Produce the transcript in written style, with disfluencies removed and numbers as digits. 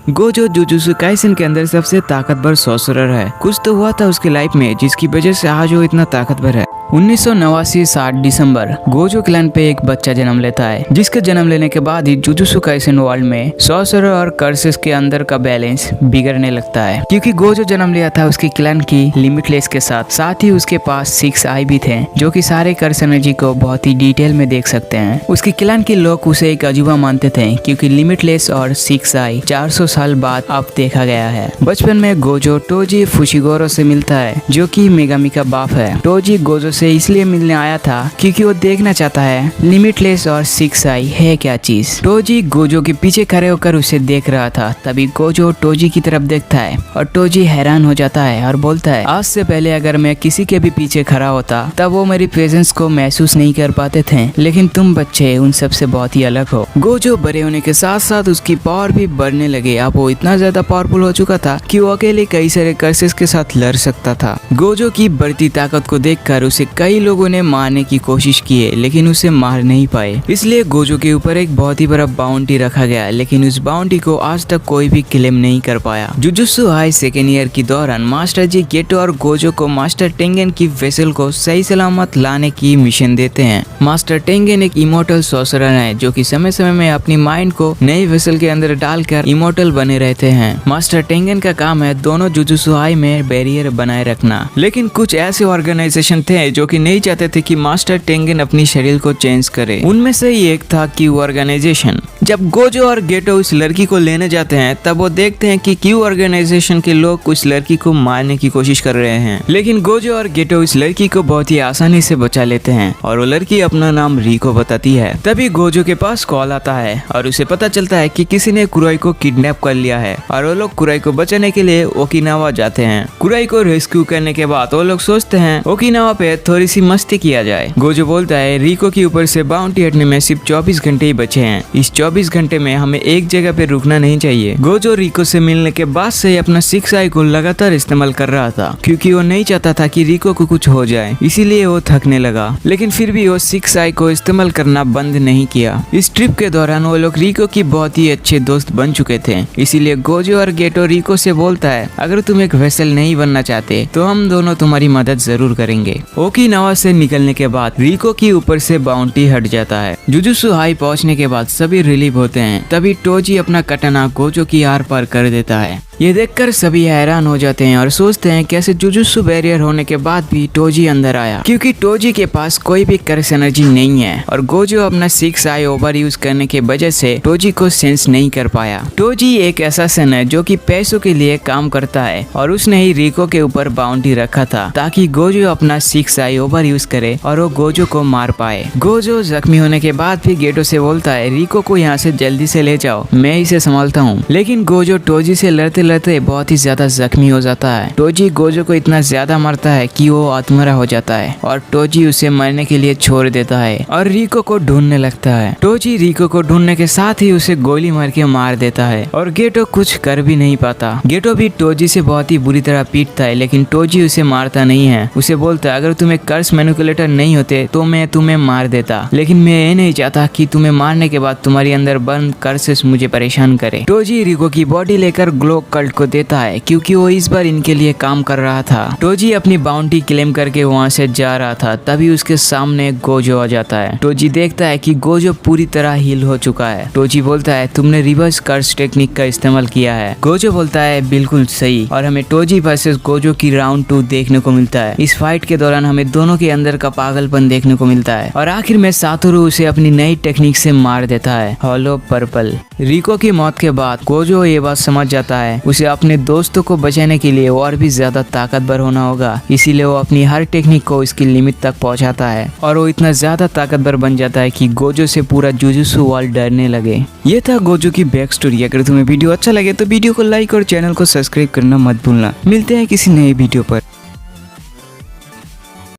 Gojo jujutsu Kaisen के अंदर सबसे ताकतवर सॉर्सरर है। कुछ तो हुआ था उसकी लाइफ में जिसकी वजह से आज वो इतना ताकतवर है। 1989 7 दिसंबर गोजो क्लैन पे एक बच्चा जन्म लेता है, जिसके जन्म लेने के बाद ही जुजुत्सु काइसेन वर्ल्ड में सॉर्सरर और कर्सेस के अंदर का बैलेंस बिगड़ने लगता है, क्योंकि गोजो जन्म लिया था उसकी क्लैन की लिमिटलेस के साथ ही उसके पास 6 आई भी थे, जो कि सारे कर्स एनर्जी को बहुत ही डिटेल में देख सकते हैं। उसकी क्लैन के लोग उसे एक अजूबा मानते थे, क्योंकि लिमिटलेस और 6 आई 400 साल बाद अब देखा गया है। बचपन में गोजो टोजी फुशिगोरो से मिलता है, जो कि मेगामी का बाप है। टोजी गोजो से इसलिए मिलने आया था क्योंकि वो देखना चाहता है लिमिटलेस और 6 आई है क्या चीज। टोजी गोजो के पीछे खड़े होकर उसे देख रहा था। तभी गोजो टोजी की तरफ देखता है और टोजी हैरान हो जाता है और बोलता है, आज से पहले अगर मैं किसी के भी पीछे खड़ा होता तब वो मेरी प्रेजेंस को महसूस नहीं कर पाते थे, लेकिन तुम बच्चे उन सब से बहुत ही अलग हो। गोजो बड़े होने के साथ साथ उसकी पावर भी बढ़ने लगे। अब वो इतना ज्यादा पावरफुल हो चुका था कि वो अकेले कई सारे कर्सेस के साथ लड़ सकता था। गोजो की बढ़ती ताकत को देखकर उसे कई लोगों ने मारने की कोशिश की है, लेकिन उसे मार नहीं पाए। इसलिए गोजो के ऊपर एक बहुत ही बड़ा बाउंटी रखा गया, लेकिन उस बाउंटी को आज तक कोई भी क्लेम नहीं कर पाया। जुजुत्सु हाई सेकेंड ईयर के दौरान मास्टर जी गेटो और गोजो को मास्टर टेंगेन की वेसल को सही सलामत लाने की मिशन देते हैं। मास्टर टेंगेन एक इमोर्टल सॉर्सरर है, जो कि समय समय में अपनी माइंड को नई वेसल के अंदर डालकर इमोर्टल बने रहते हैं। मास्टर टेंगेन का काम है दोनों जुजुत्सु हाई में बैरियर बनाए रखना, लेकिन कुछ ऐसे ऑर्गेनाइजेशन थे जो कि नहीं चाहते थे कि मास्टर टेंगेन अपनी शरीर को चेंज करे। उनमें से ही एक था क्यू ऑर्गेनाइजेशन। जब गोजो और गेटो उस लड़की को लेने जाते हैं तब वो देखते हैं कि क्यू ऑर्गेनाइजेशन के लोग उस लड़की को मारने की कोशिश कर रहे हैं, लेकिन गोजो और गेटो उस लड़की को बहुत ही आसानी से बचा लेते हैं और वो लड़की अपना नाम रिको बताती है। तभी गोजो के पास कॉल आता है और उसे पता चलता है कि किसी ने कुराई को किडनैप कर लिया है और वो लोग कुराई को बचाने के लिए ओकिनावा जाते हैं। कुराई को रेस्क्यू करने के बाद वो लोग सोचते हैं ओकिनावा पे थोड़ी सी मस्ती किया जाए। गोजो बोलता है रिको के ऊपर से बाउंटी हटने में सिर्फ 24 घंटे ही बचे हैं। इस 24 घंटे में हमें एक जगह पे रुकना नहीं चाहिए। गोजो रिको से मिलने के बाद से अपना 6 आई को लगातार इस्तेमाल कर रहा था, क्योंकि वो नहीं चाहता था कि रिको को कुछ हो जाए, इसीलिए वो थकने लगा। लेकिन फिर भी वो 6 आई को इस्तेमाल करना बंद नहीं किया। इस ट्रिप के दौरान वो लोग रिको की बहुत ही अच्छे दोस्त बन चुके थे, इसीलिए गोजो और गेटो रिको से बोलता है, अगर तुम एक वेसल नहीं बनना चाहते तो हम दोनों तुम्हारी मदद जरूर करेंगे। ओकिनावा से निकलने के बाद रिको की ऊपर से बाउंटी हट जाता है। जुजुत्सु हाई पहुंचने के बाद सभी रिलीव होते हैं। तभी टोजी अपना कटाना गोजो की आर पार कर देता है। ये देखकर सभी हैरान हो जाते हैं और सोचते हैं कैसे जुजुत्सु बैरियर होने के बाद भी टोजी अंदर आया, क्योंकि टोजी के पास कोई भी कर्स एनर्जी नहीं है और गोजो अपना 6 आई ओवर यूज करने के वजह से टोजी को सेंस नहीं कर पाया। टोजी एक असैसिन है जो कि पैसों के लिए काम करता है और उसने ही रिको के ऊपर बाउंटी रखा था ताकि गोजो अपना 6 आई ओवर यूज करे और वो गोजो को मार पाए। गोजो जख्मी होने के बाद भी गेटो से बोलता है, रिको को यहाँ से जल्दी से ले जाओ, मैं इसे संभालता हूँ। लेकिन गोजो टोजी से लड़ते लड़ते बहुत ही ज्यादा जख्मी हो जाता है। टोजी गोजो को इतना ज्यादा मारता है कि वो आत्महत्या हो जाता है और टोजी उसे मरने के लिए छोड़ देता है और रिको को ढूंढने लगता है। टोजी रिको को ढूंढने के साथ ही उसे गोली मार के मार देता है और गेटो कुछ कर भी नहीं पाता। गेटो भी टोजी से बहुत ही बुरी तरह पीटता है, लेकिन टोजी उसे मारता नहीं है। उसे बोलता है, अगर तुम्हें कर्स मैनिपुलेटर नहीं होते तो मैं तुम्हें मार देता, लेकिन मैं ये नहीं चाहता कि तुम्हें मारने के बाद तुम्हारी अंदर बंद कर्सेस मुझे परेशान करे। टोजी रिको की बॉडी लेकर ग्लो कल्ट को देता है, क्योंकि वो इस बार इनके लिए काम कर रहा था। टोजी अपनी बाउंटी क्लेम करके वहाँ से जा रहा था, तभी उसके सामने गोजो आ जाता है। टोजी देखता है कि गोजो पूरी तरह हील हो चुका है। टोजी बोलता है, तुमने रिवर्स कर्स टेक्निक का इस्तेमाल किया है। गोजो बोलता है, बिल्कुल सही, और हमें टोजी वर्सेस गोजो की राउंड 2 देखने को मिलता है। इस फाइट के दौरान हमें दोनों के अंदर का पागलपन देखने को मिलता है और आखिर में सातोरू उसे अपनी नई टेक्निक से मार देता है, हॉलो पर्पल। रिको की मौत के बाद गोजो ये बात समझ जाता है, उसे अपने दोस्तों को बचाने के लिए और भी ज्यादा ताकतवर होना होगा, इसीलिए वो अपनी हर टेक्निक को इसकी लिमिट तक पहुंचाता है और वो इतना ज्यादा ताकतवर बन जाता है कि गोजो से पूरा जुजुत्सु वर्ल्ड डरने लगे। ये था गोजो की बैक स्टोरी। अगर तुम्हें वीडियो अच्छा लगे तो वीडियो को लाइक और चैनल को सब्सक्राइब करना मत भूलना। मिलते हैं किसी नए वीडियो पर।